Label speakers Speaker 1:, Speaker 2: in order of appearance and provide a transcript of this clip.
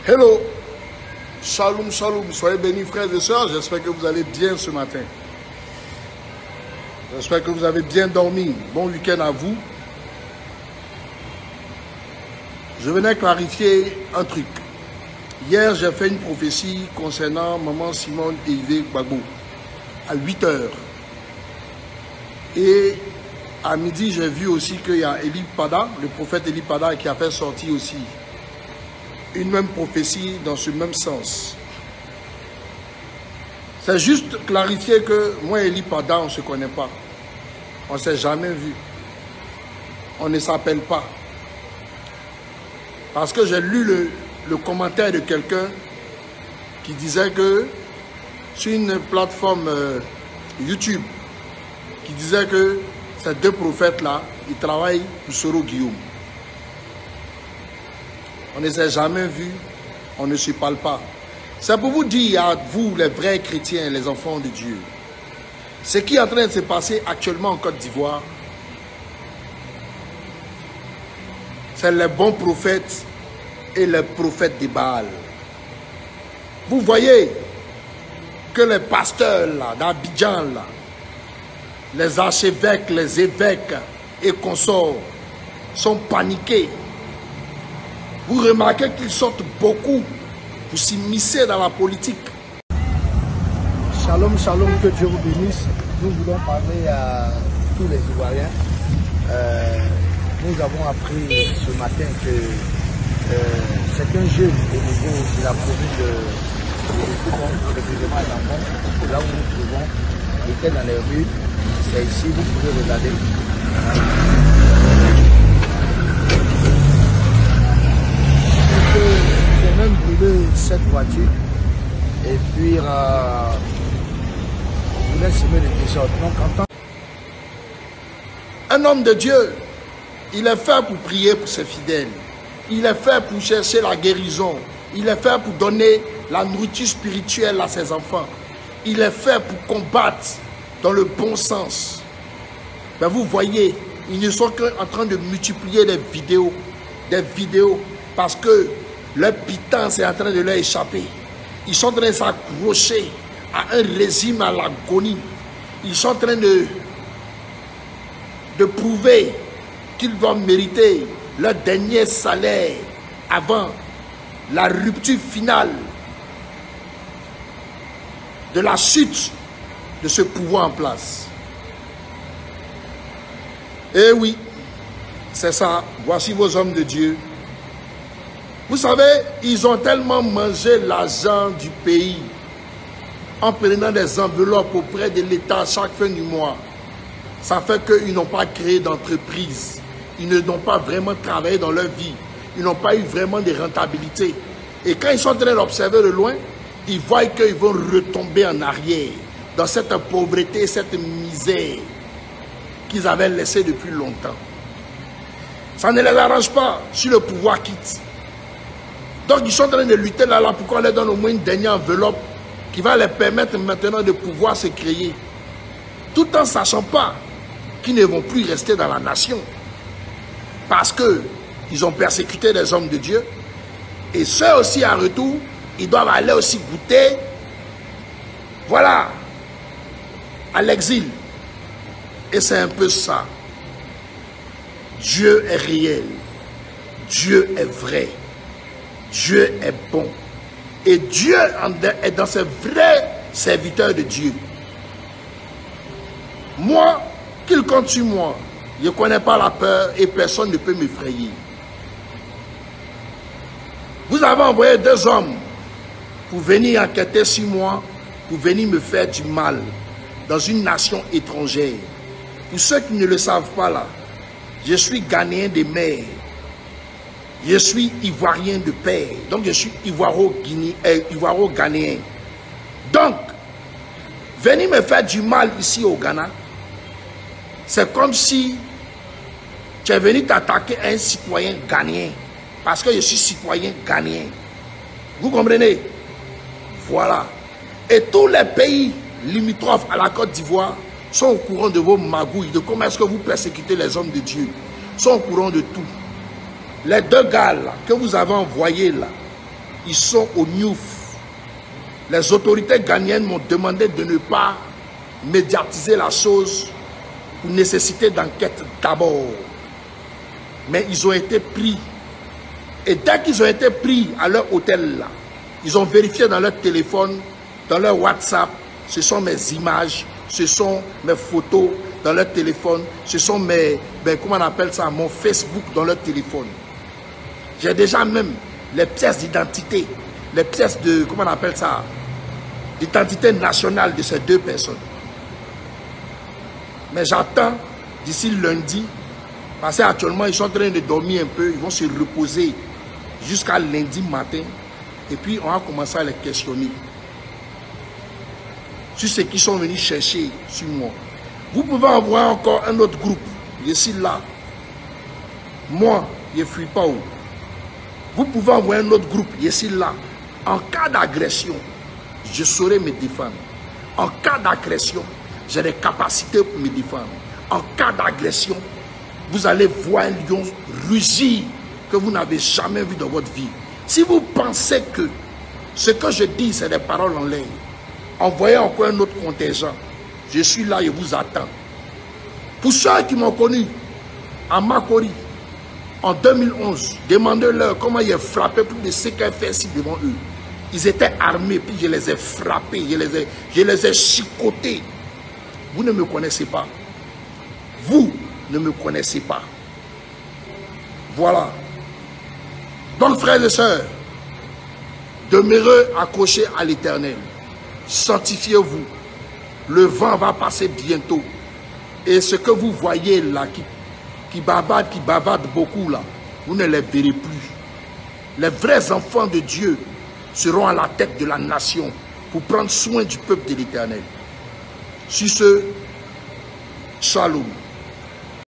Speaker 1: Hello, shalom, shalom, soyez bénis frères et sœurs, j'espère que vous allez bien ce matin. J'espère que vous avez bien dormi. Bon week-end à vous. Je venais clarifier un truc. Hier, j'ai fait une prophétie concernant Maman Simone et Yves Gbagbo à 8 h. Et à midi, j'ai vu aussi qu'il y a Eli Pada, le prophète Eli Pada, qui a fait sortir aussi une même prophétie dans ce même sens. C'est juste clarifier que moi et Eli Pada, on ne se connaît pas. On ne s'est jamais vu. On ne s'appelle pas. Parce que j'ai lu le commentaire de quelqu'un qui disait que sur une plateforme YouTube, qui disait que ces deux prophètes-là, ils travaillent pour Soro Guillaume. On ne s'est jamais vu, on ne se parle pas. C'est pour vous dire à vous, les vrais chrétiens, les enfants de Dieu, ce qui est en train de se passer actuellement en Côte d'Ivoire, c'est les bons prophètes et les prophètes de Baal. Vous voyez que les pasteurs d'Abidjan, les archevêques, les évêques et consorts sont paniqués. Vous remarquez qu'ils sortent beaucoup pour s'immiscer dans la politique.
Speaker 2: Shalom, shalom, que Dieu vous bénisse. Nous voulons parler à tous les Ivoiriens. Nous avons appris ce matin que c'est un jeune au niveau de la province de précisément à Lambon, là où nous nous trouvons, il était dans les rues. C'est ici, vous pouvez regarder. J'ai même brûlé cette voiture et puis on voulait semer le désordre. Donc en tant...
Speaker 1: Un homme de Dieu, il est fait pour prier pour ses fidèles. Il est fait pour chercher la guérison. Il est fait pour donner la nourriture spirituelle à ses enfants. Il est fait pour combattre dans le bon sens. Mais vous voyez, ils ne sont qu'en train de multiplier des vidéos, parce que leur pitance est en train de leur échapper. Ils sont en train de s'accrocher à un régime à l'agonie. Ils sont en train de prouver qu'ils doivent mériter leur dernier salaire avant la rupture finale de la chute de ce pouvoir en place. Eh oui, c'est ça. Voici vos hommes de Dieu. Vous savez, ils ont tellement mangé l'argent du pays en prenant des enveloppes auprès de l'État chaque fin du mois. Ça fait qu'ils n'ont pas créé d'entreprise. Ils n'ont pas vraiment travaillé dans leur vie. Ils n'ont pas eu vraiment de rentabilité. Et quand ils sont en train d'observer de loin, ils voient qu'ils vont retomber en arrière dans cette pauvreté, cette misère qu'ils avaient laissée depuis longtemps. Ça ne les arrange pas si le pouvoir quitte. Donc ils sont en train de lutter là pour qu'on leur donne au moins une dernière enveloppe qui va leur permettre maintenant de pouvoir se créer. Tout en ne sachant pas qu'ils ne vont plus rester dans la nation. Parce qu'ils ont persécuté les hommes de Dieu. Et ceux aussi en retour, ils doivent aller aussi goûter, voilà, à l'exil. Et c'est un peu ça. Dieu est réel. Dieu est vrai. Dieu est bon. Et Dieu est dans ses vrais serviteurs de Dieu. Moi, qu'il compte sur moi, je ne connais pas la peur et personne ne peut m'effrayer. Vous avez envoyé 2 hommes pour venir enquêter sur moi, pour venir me faire du mal dans une nation étrangère. Pour ceux qui ne le savent pas là, je suis Ghanéen de mère. Je suis Ivoirien de père. Donc je suis Ivoiro-Ghanéen. Donc, venir me faire du mal ici au Ghana, c'est comme si tu es venu t'attaquer à un citoyen ghanéen. Parce que je suis citoyen ghanéen. Vous comprenez? Voilà. Et tous les pays limitrophes à la Côte d'Ivoire sont au courant de vos magouilles, de comment est-ce que vous persécutez les hommes de Dieu. Sont au courant de tout. Les 2 gars là, que vous avez envoyés là, ils sont au Niouf. Les autorités ghanéennes m'ont demandé de ne pas médiatiser la chose pour nécessiter d'enquête d'abord. Mais ils ont été pris. Et dès qu'ils ont été pris à leur hôtel là, ils ont vérifié dans leur téléphone, dans leur WhatsApp, ce sont mes images, ce sont mes photos dans leur téléphone, ce sont mes, comment on appelle ça, mon Facebook dans leur téléphone. J'ai déjà même les pièces d'identité, les pièces de, comment on appelle ça, d'identité nationale de ces deux personnes. Mais j'attends d'ici lundi, parce qu'actuellement ils sont en train de dormir un peu, ils vont se reposer jusqu'à lundi matin, et puis on va commencer à les questionner sur ceux qui sont venus chercher sur moi. Vous pouvez envoyer encore un autre groupe, je suis là. Moi, je ne fuis pas où. Vous pouvez envoyer un autre groupe, je suis là. En cas d'agression, je saurai me défendre. En cas d'agression, j'ai les capacités pour me défendre. En cas d'agression, vous allez voir un lion rugir que vous n'avez jamais vu dans votre vie. Si vous pensez que ce que je dis, c'est des paroles en l'air, envoyez encore un autre contingent. Je suis là et vous attends. Pour ceux qui m'ont connu à Makori en 2011, demandez-leur comment ils ont frappé plus de ce qu'ils fait ici devant eux. Ils étaient armés, puis je les ai frappés, je les ai chicotés. Vous ne me connaissez pas. Vous ne me connaissez pas. Voilà. Donc, frères et sœurs, demeurez accrochés à l'Éternel. Sanctifiez-vous. Le vent va passer bientôt. Et ce que vous voyez là, qui bavardent beaucoup là, vous ne les verrez plus. Les vrais enfants de Dieu seront à la tête de la nation pour prendre soin du peuple de l'Éternel. Sur ce, shalom.